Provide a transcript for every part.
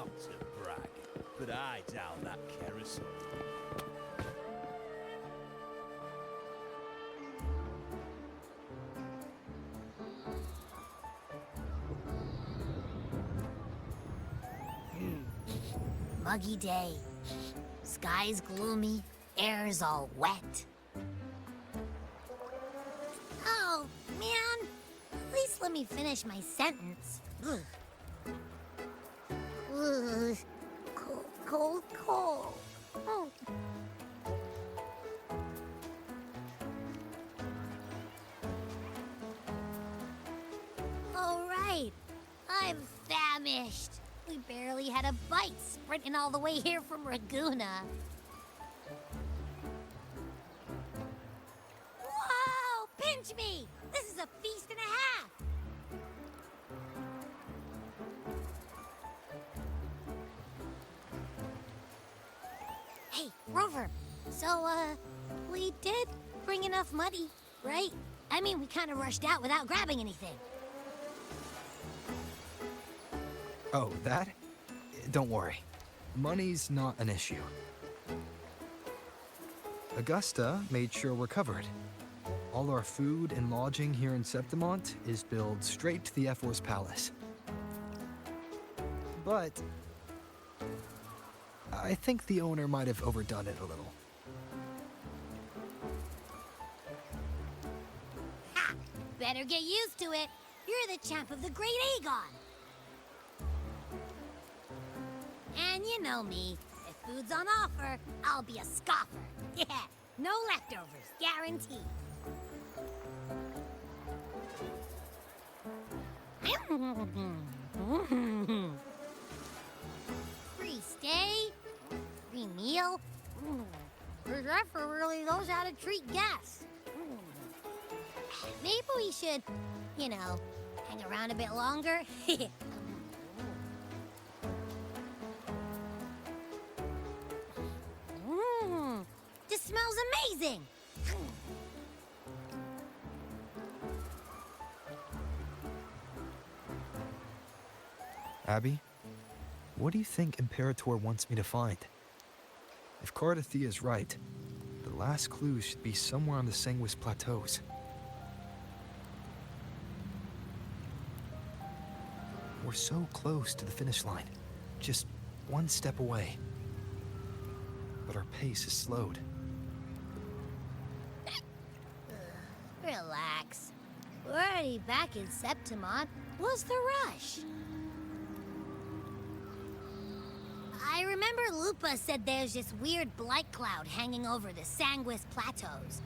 want to brag, but I down that carousel. Muggy day. Sky's gloomy, air's all wet. Oh, man. At least let me finish my sentence. Ugh. Ugh. Cold, cold, cold. Oh. All right. I'm famished. We barely had a bite sprinting all the way here from Raguna. Whoa! Pinch me! This is a feast and a half! Hey, Rover. So, we did bring enough money, right? I mean, we kind of rushed out without grabbing anything. Oh, that? Don't worry. Money's not an issue. Augusta made sure we're covered. All our food and lodging here in Septimont is billed straight to the F4's palace. But I think the owner might have overdone it a little. Ha! Better get used to it. You're the champ of the Great Aegon. And you know me. If food's on offer, I'll be a scoffer. Yeah, no leftovers, guaranteed. Free stay, free meal. The Zephyr really knows how to treat guests. Maybe we should, hang around a bit longer. This smells amazing! Abby, what do you think Imperator wants me to find? If Cardathea's right, the last clues should be somewhere on the Sanguis Plateaus. We're so close to the finish line, just one step away. But our pace is slowed. Relax. We're already back in Septimont. What's the rush? I remember Lupa said there's this weird blight cloud hanging over the Sanguis Plateaus.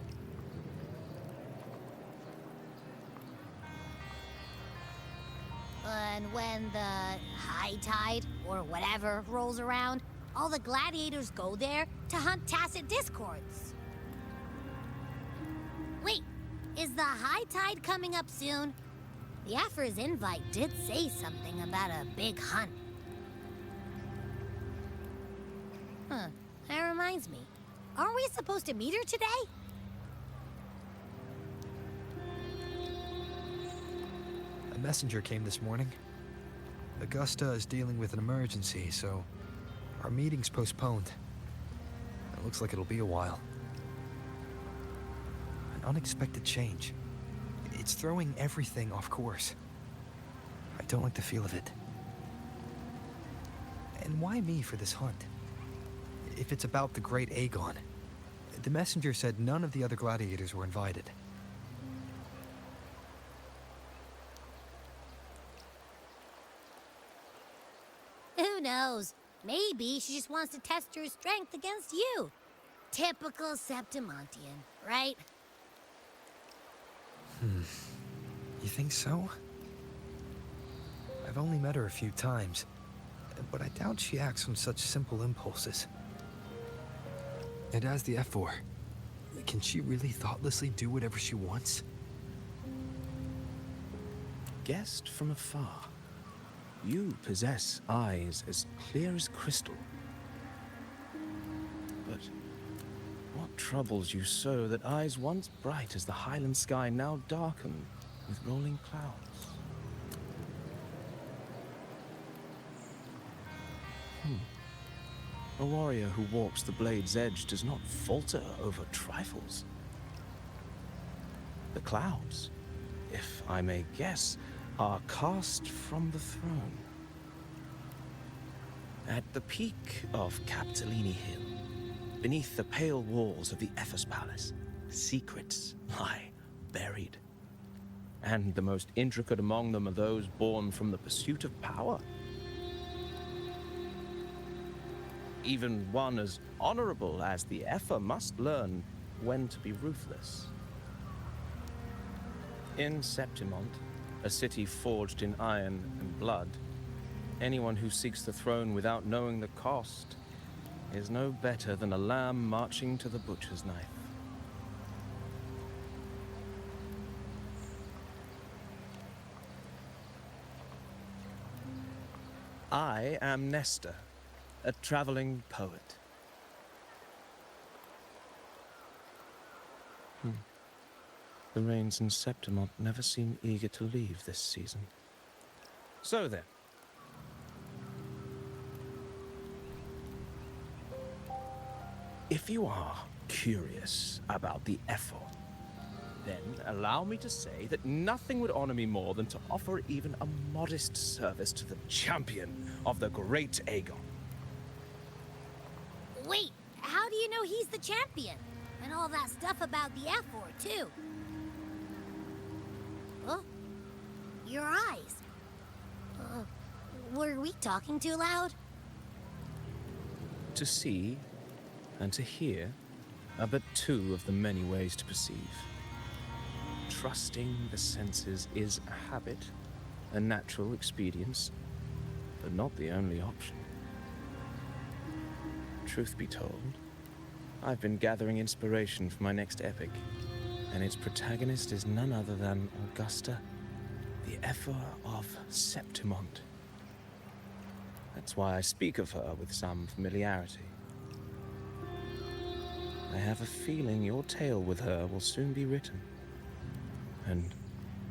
And when the high tide, or whatever, rolls around, all the gladiators go there to hunt tacit discords. Wait, is the high tide coming up soon? The Aphra's invite did say something about a big hunt. Huh, that reminds me. Aren't we supposed to meet her today? A messenger came this morning. Augusta is dealing with an emergency, so our meeting's postponed. It looks like it'll be a while. An unexpected change. It's throwing everything off course. I don't like the feel of it. And why me for this hunt? If it's about the Great Aegon, the messenger said none of the other gladiators were invited. Who knows? Maybe she just wants to test her strength against you. Typical Septimontian, right? You think so? I've only met her a few times, but I doubt she acts on such simple impulses. And as the F4, can she really thoughtlessly do whatever she wants? Guessed from afar, you possess eyes as clear as crystal. But what troubles you so that eyes once bright as the highland sky now darken with rolling clouds? A warrior who walks the blade's edge does not falter over trifles. The clouds, if I may guess, are cast from the throne. At the peak of Capitolini Hill, beneath the pale walls of the Ephes Palace, secrets lie buried. And the most intricate among them are those born from the pursuit of power. Even one as honorable as the Epher must learn when to be ruthless. In Septimont, a city forged in iron and blood, anyone who seeks the throne without knowing the cost is no better than a lamb marching to the butcher's knife. I am Nestor, a traveling poet. The rains in Septimont never seem eager to leave this season. So then. If you are curious about the Epher, then allow me to say that nothing would honor me more than to offer even a modest service to the champion of the great Aegon. Wait, how do you know he's the champion? And all that stuff about the F4, too? Huh? Your eyes. Were we talking too loud? To see and to hear are but two of the many ways to perceive. Trusting the senses is a habit, a natural expedience, but not the only option. Truth be told, I've been gathering inspiration for my next epic, and its protagonist is none other than Augusta, the Epher of Septimont. That's why I speak of her with some familiarity. I have a feeling your tale with her will soon be written. And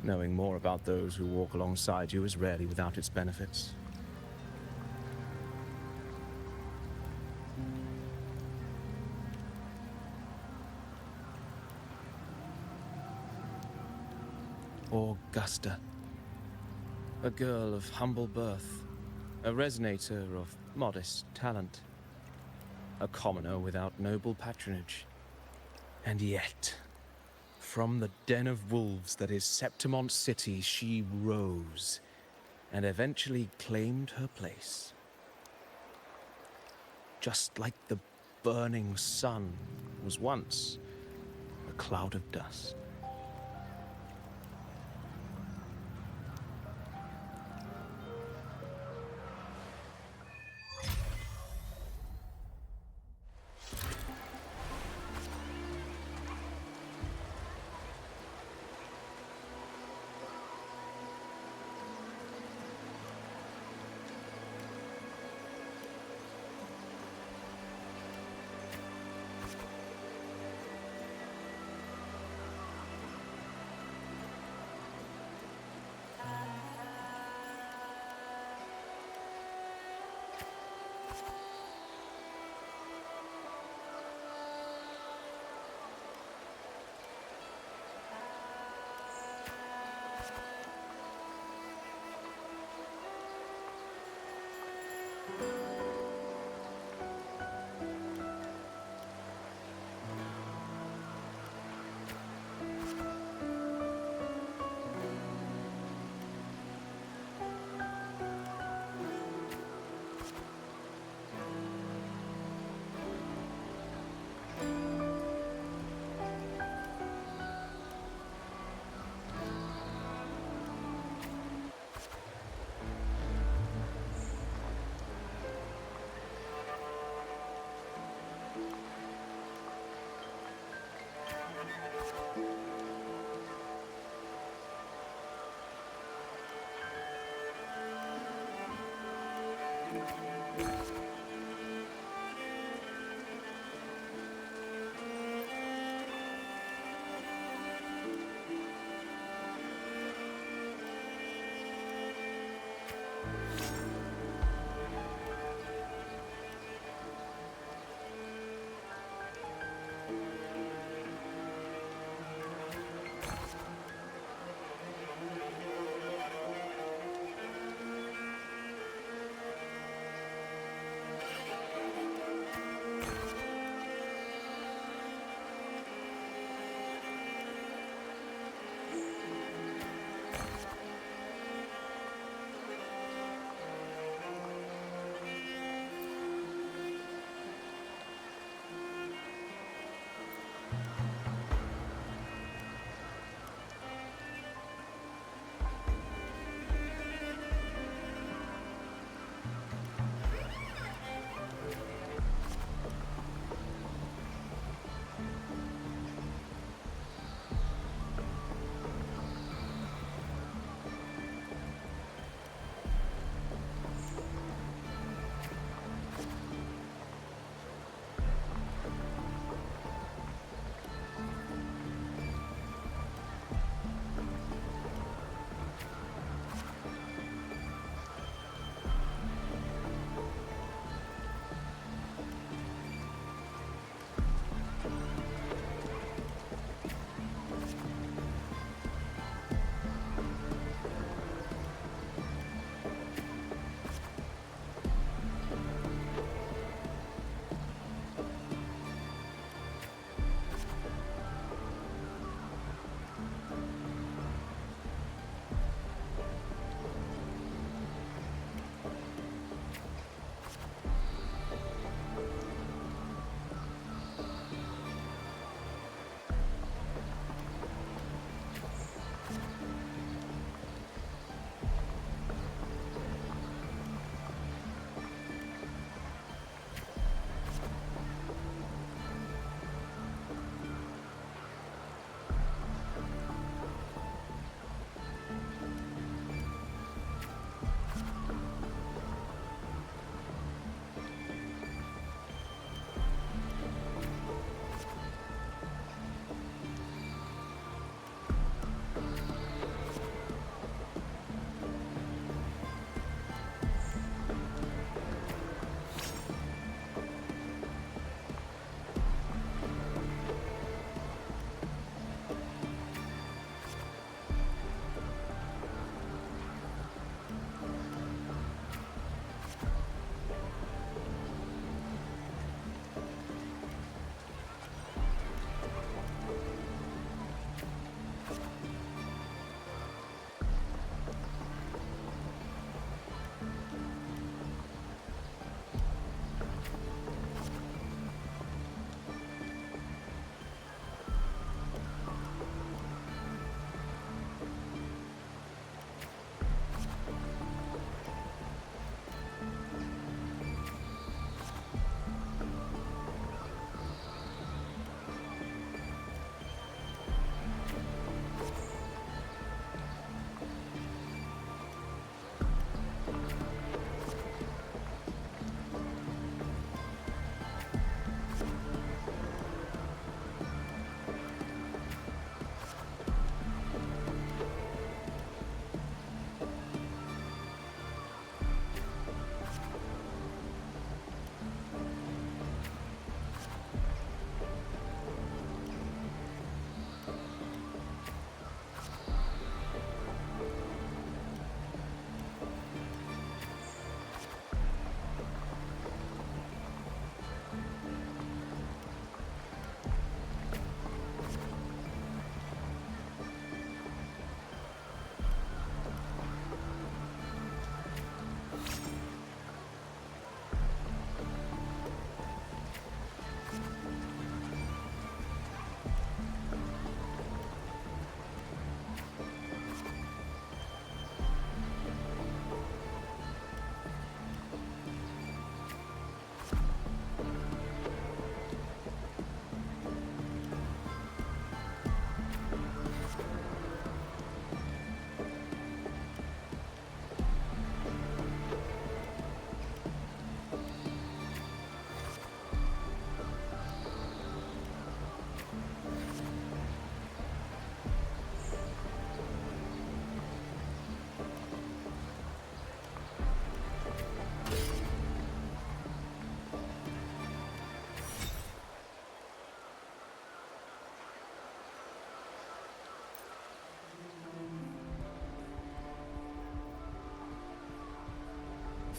knowing more about those who walk alongside you is rarely without its benefits. Augusta, a girl of humble birth, a resonator of modest talent, a commoner without noble patronage, and yet, from the den of wolves that is Septimont City, she rose and eventually claimed her place. Just like the burning sun was once a cloud of dust.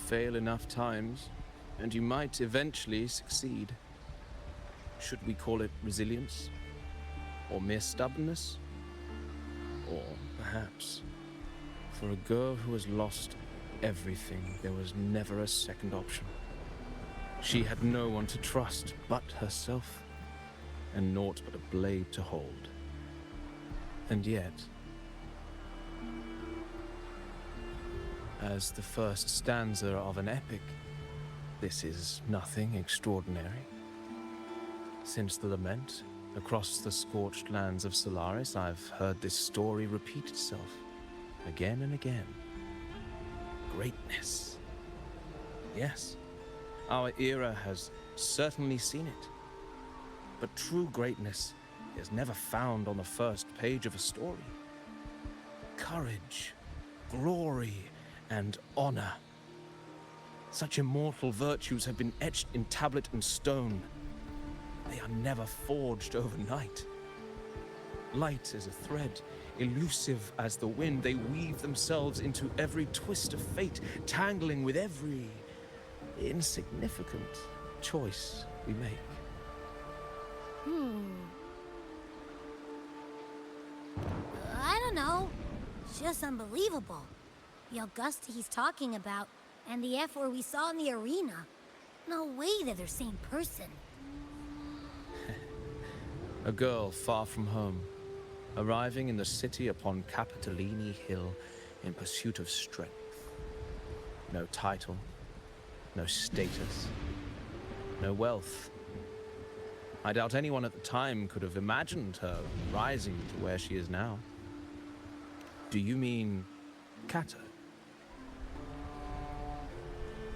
fail enough times, and you might eventually succeed. Should we call it resilience? Or mere stubbornness? Or perhaps, for a girl who has lost everything, there was never a second option. She had no one to trust but herself, and naught but a blade to hold. And yet, as the first stanza of an epic, this is nothing extraordinary. Since the lament, across the scorched lands of Solaris, I've heard this story repeat itself, again and again. Greatness. Yes, our era has certainly seen it. But true greatness is never found on the first page of a story. Courage, glory, and honor. Such immortal virtues have been etched in tablet and stone. They are never forged overnight. Light as a thread, elusive as the wind, they weave themselves into every twist of fate, tangling with every insignificant choice we make. I don't know. It's just unbelievable. The Augusta he's talking about, and the F-word we saw in the arena. No way they're the same person. A girl far from home, arriving in the city upon Capitolini Hill in pursuit of strength. No title, no status, no wealth. I doubt anyone at the time could have imagined her rising to where she is now. Do you mean Kato?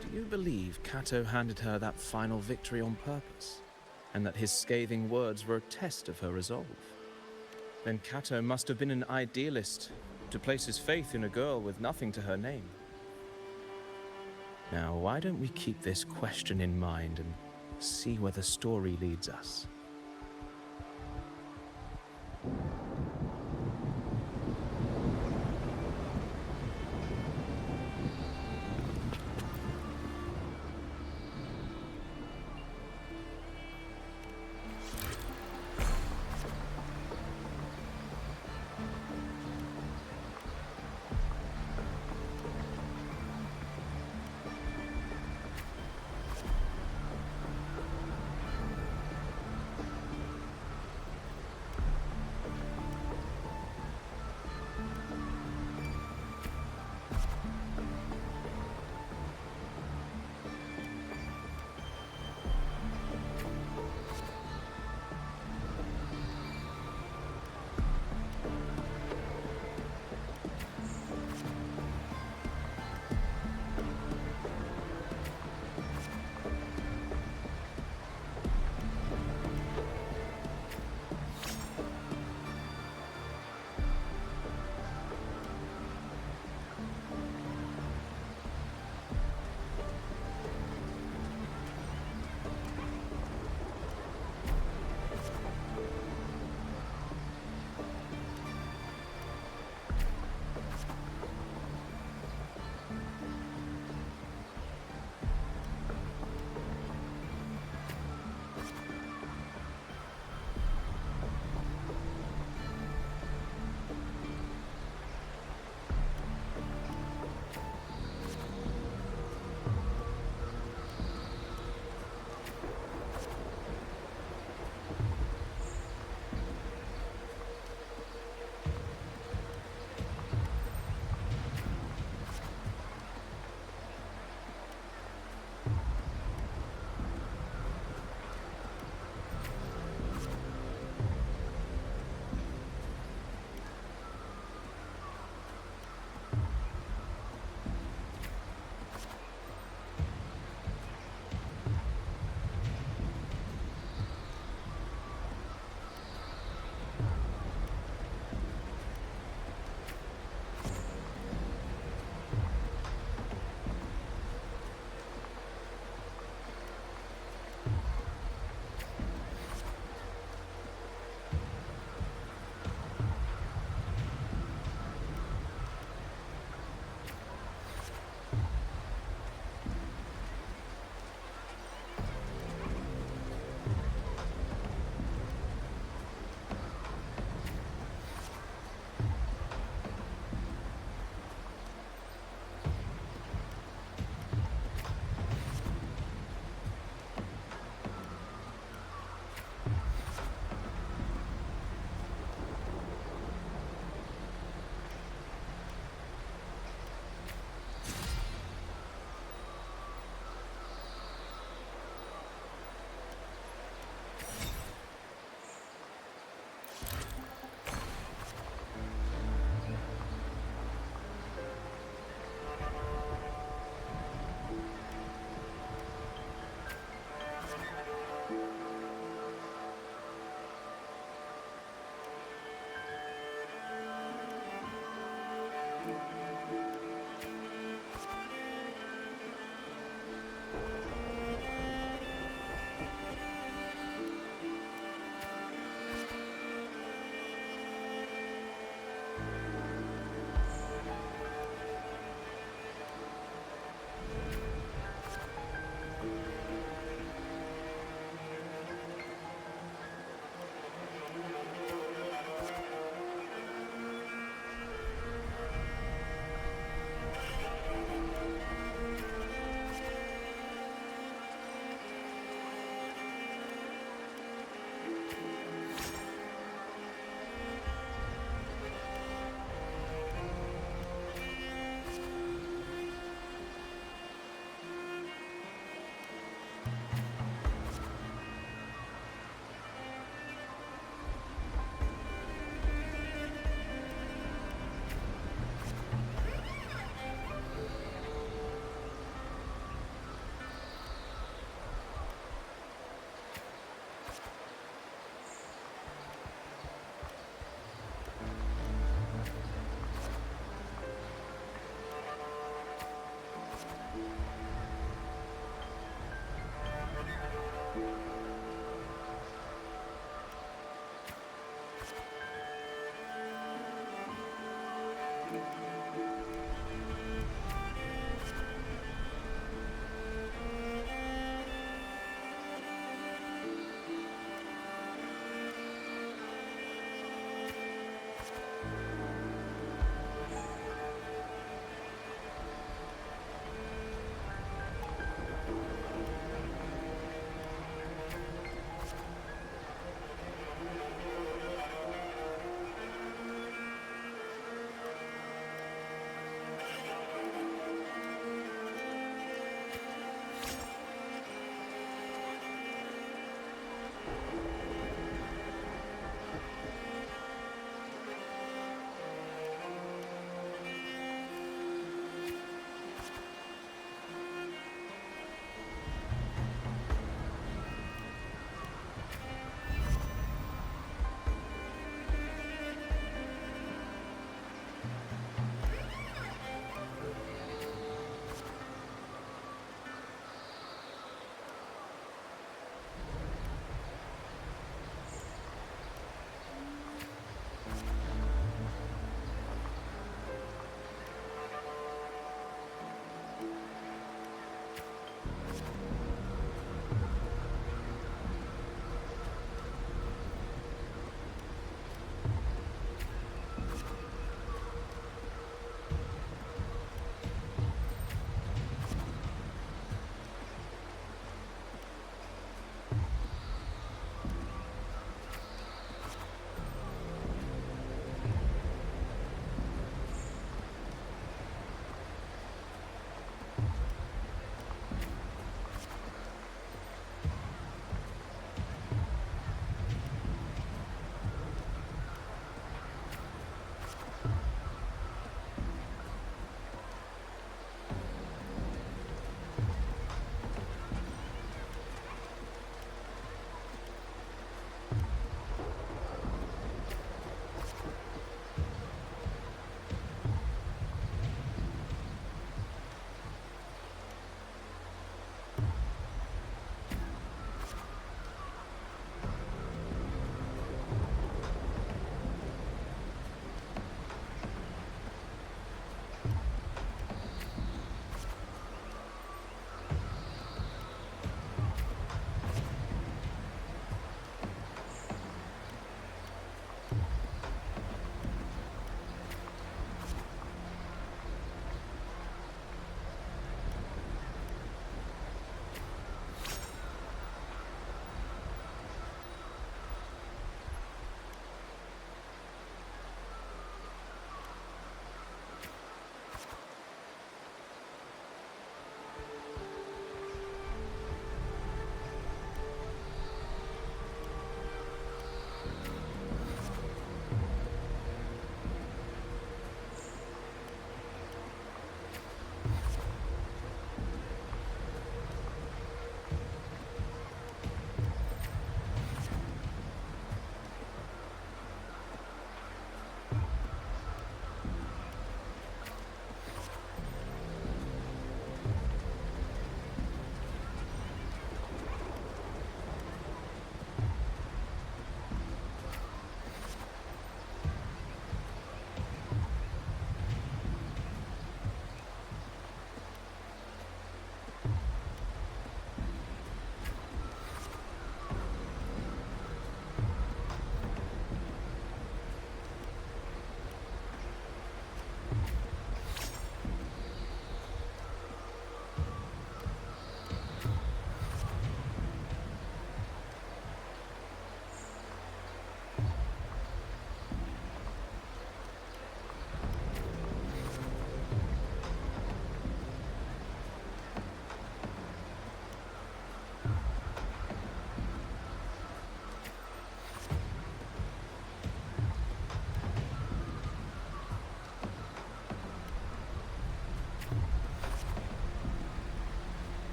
Do you believe Kato handed her that final victory on purpose, and that his scathing words were a test of her resolve? Then Kato must have been an idealist to place his faith in a girl with nothing to her name. Now, why don't we keep this question in mind and see where the story leads us?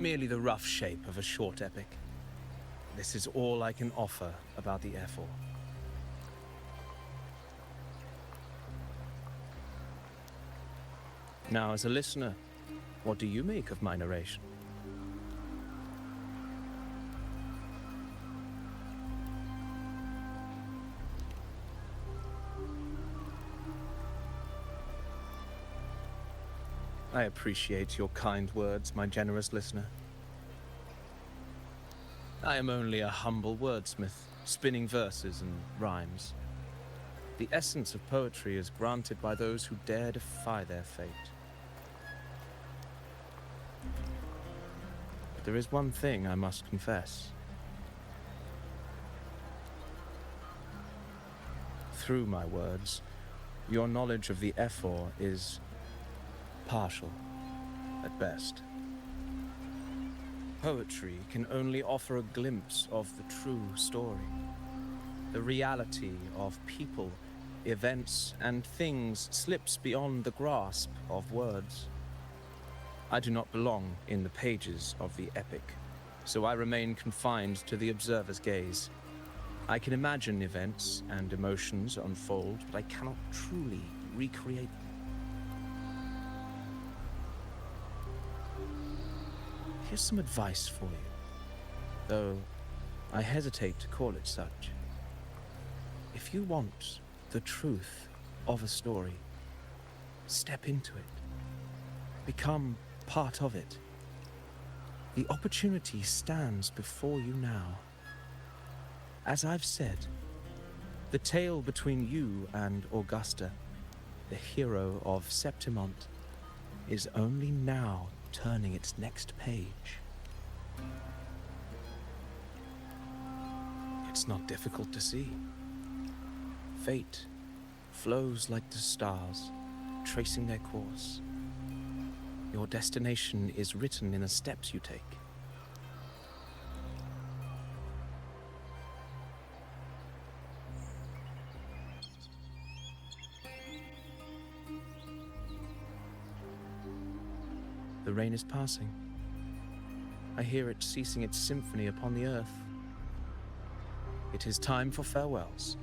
merely the rough shape of a short epic. This is all I can offer about the F4. Now, as a listener, what do you make of my narration? I appreciate your kind words, my generous listener. I am only a humble wordsmith, spinning verses and rhymes. The essence of poetry is granted by those who dare defy their fate. But there is one thing I must confess. Through my words, your knowledge of the F4 is partial, at best. Poetry can only offer a glimpse of the true story, the reality of people, events, and things slips beyond the grasp of words. I do not belong in the pages of the epic, so I remain confined to the observer's gaze. I can imagine events and emotions unfold, but I cannot truly recreate them. Here's some advice for you, though I hesitate to call it such. If you want the truth of a story, step into it. Become part of it. The opportunity stands before you now. As I've said, the tale between you and Augusta, the hero of Septimont, is only now turning its next page. It's not difficult to see. Fate flows like the stars, tracing their course. Your destination is written in the steps you take. The rain is passing. I hear it ceasing its symphony upon the earth. It is time for farewells.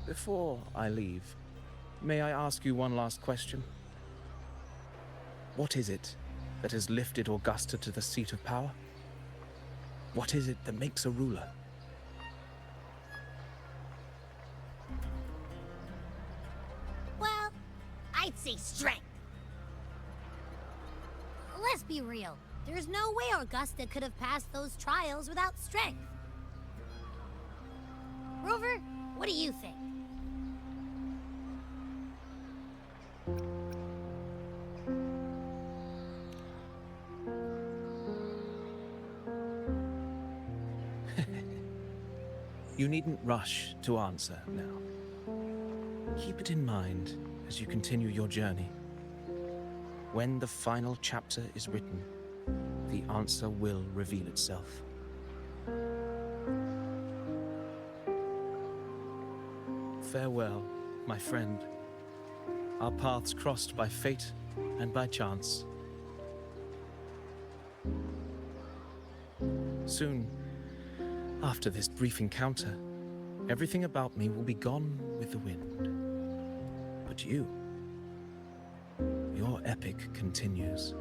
Before I leave, may I ask you one last question? What is it that has lifted Augusta to the seat of power? What is it that makes a ruler? Well, I'd say strength. Let's be real. There's no way Augusta could have passed those trials without strength. Rover, what do you think? You needn't rush to answer now. Keep it in mind as you continue your journey. When the final chapter is written, the answer will reveal itself. Farewell, my friend. Our paths crossed by fate and by chance. Soon, after this brief encounter, everything about me will be gone with the wind. But you, your epic continues.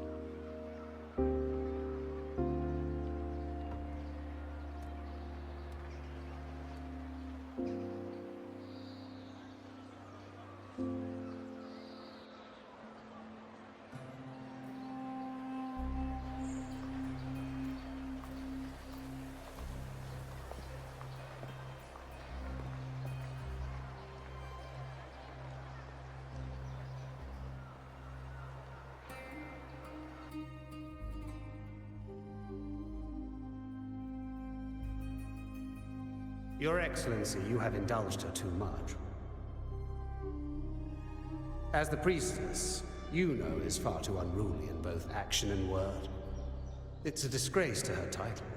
Your Excellency, you have indulged her too much. As the priestess, you know is far too unruly in both action and word. It's a disgrace to her title.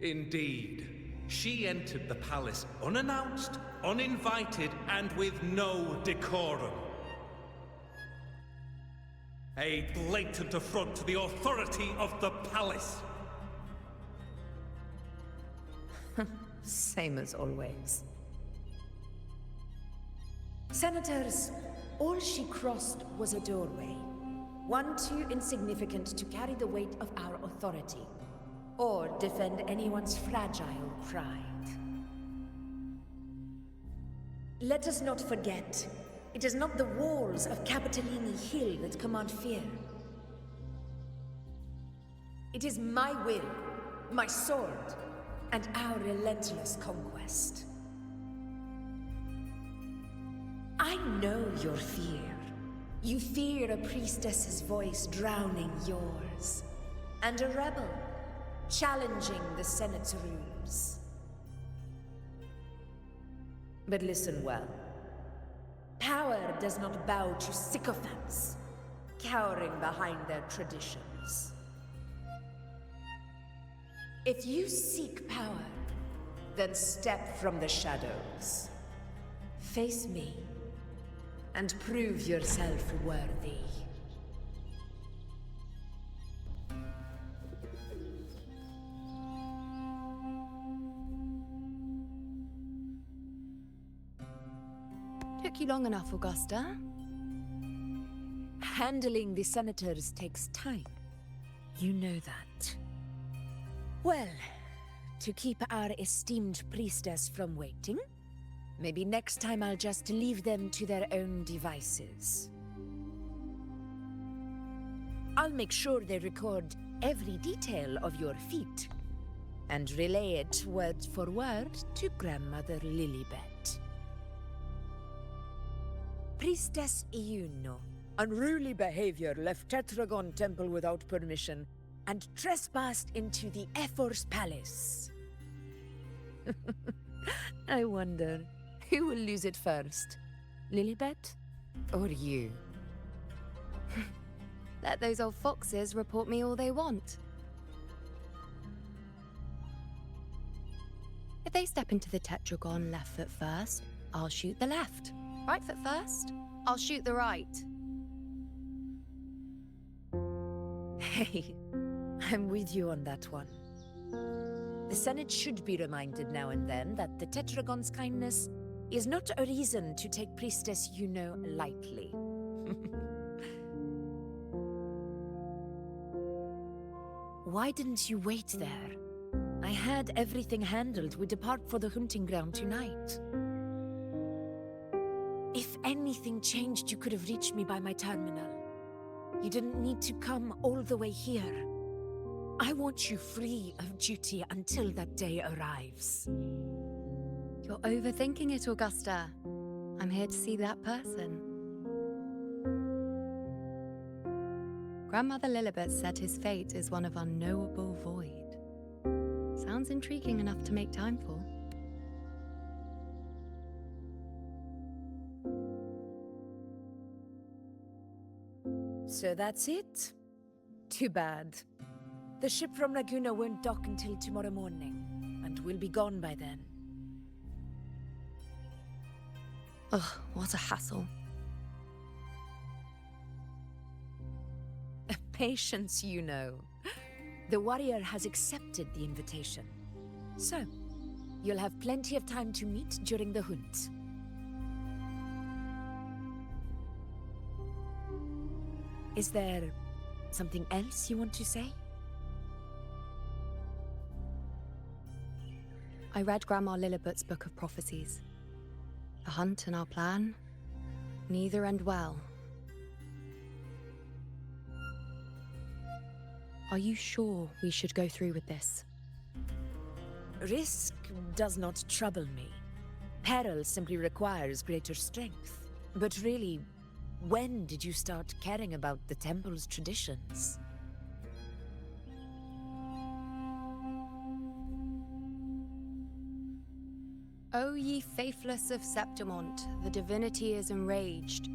Indeed. She entered the palace unannounced, uninvited, and with no decorum. A blatant affront to the authority of the palace. Same as always. Senators, all she crossed was a doorway. One too insignificant to carry the weight of our authority, or defend anyone's fragile pride. Let us not forget, it is not the walls of Capitolini Hill that command fear. It is my will, my sword, and our relentless conquest. I know your fear. You fear a priestess's voice drowning yours, and a rebel challenging the Senate's rules. But listen well. Power does not bow to sycophants, cowering behind their traditions. If you seek power, then step from the shadows. Face me, and prove yourself worthy. Took you long enough, Augusta. Handling the senators takes time. You know that. Well, to keep our esteemed priestess from waiting, maybe next time I'll just leave them to their own devices. I'll make sure they record every detail of your feat, and relay it word for word to Grandmother Lilibet. Priestess Iuno, unruly behavior, left Tetragon Temple without permission, and trespassed into the Ephor's palace. I wonder, who will lose it first? Lilibet? Or you? Let those old foxes report me all they want. If they step into the Tetragon left foot first, I'll shoot the left. Right foot first, I'll shoot the right. Hey, I'm with you on that one. The Senate should be reminded now and then that the Tetragon's kindness is not a reason to take Priestess Yuno lightly. Why didn't you wait there? I had everything handled. We depart for the hunting ground tonight. If anything changed, you could have reached me by my terminal. You didn't need to come all the way here. I want you free of duty until that day arrives. You're overthinking it, Augusta. I'm here to see that person. Grandmother Lilibet said his fate is one of unknowable void. Sounds intriguing enough to make time for. So that's it? Too bad. The ship from Laguna won't dock until tomorrow morning, and we'll be gone by then. Ugh, what a hassle. Patience, you know. The warrior has accepted the invitation. So, you'll have plenty of time to meet during the hunt. Is there something else you want to say? I read Grandma Lilibet's Book of Prophecies. The hunt and our plan, neither end well. Are you sure we should go through with this? Risk does not trouble me. Peril simply requires greater strength. But really, when did you start caring about the temple's traditions? O ye faithless of Septimont, the divinity is enraged.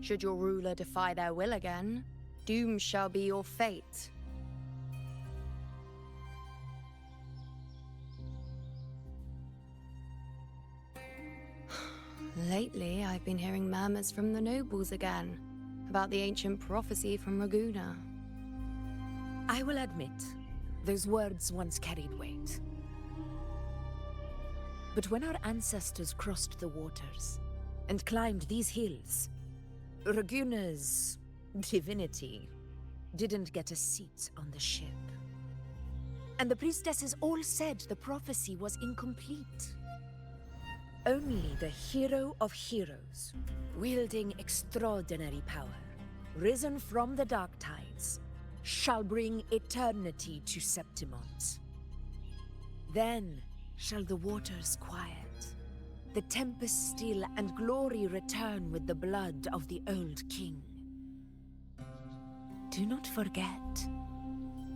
Should your ruler defy their will again, doom shall be your fate. Lately, I've been hearing murmurs from the nobles again about the ancient prophecy from Raguna. I will admit, those words once carried weight. But when our ancestors crossed the waters and climbed these hills, Raguna's divinity didn't get a seat on the ship. And the priestesses all said the prophecy was incomplete. Only the hero of heroes, wielding extraordinary power, risen from the dark tides, shall bring eternity to Septimont. Then shall the waters quiet, the tempest still, and glory return with the blood of the old king. Do not forget,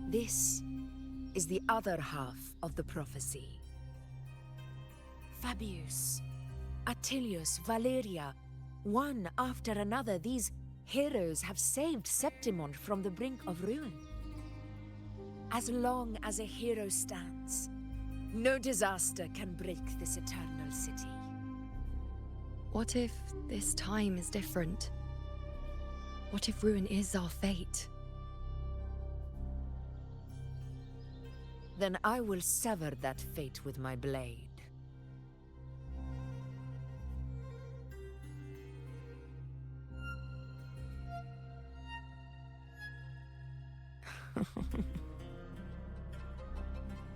this is the other half of the prophecy. Fabius, Attilius, Valeria, one after another, these heroes have saved Septimont from the brink of ruin. As long as a hero stands, no disaster can break this eternal city. What if this time is different? What if ruin is our fate? Then I will sever that fate with my blade.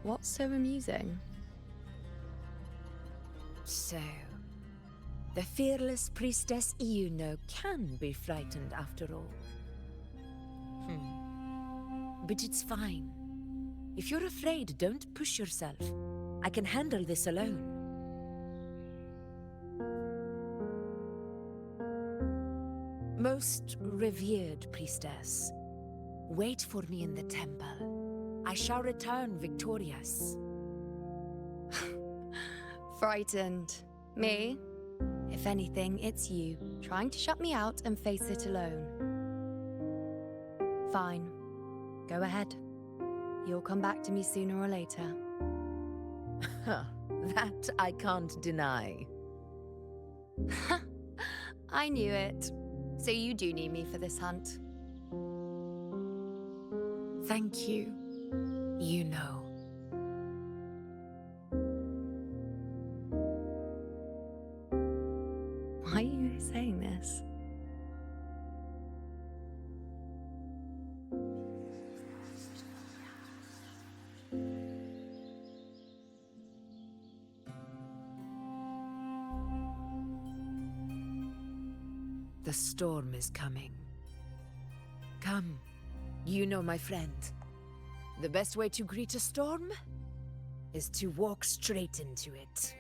What's so amusing? So, the fearless priestess Iuno can be frightened after all. But it's fine. If you're afraid, don't push yourself. I can handle this alone. Most revered priestess, wait for me in the temple. I shall return victorious. Frightened. Me? If anything, it's you, trying to shut me out and face it alone. Fine. Go ahead. You'll come back to me sooner or later. That I can't deny. I knew it. So you do need me for this hunt. Thank you. You know. Why are you saying this? The storm is coming. Come, you know my friend. The best way to greet a storm is to walk straight into it.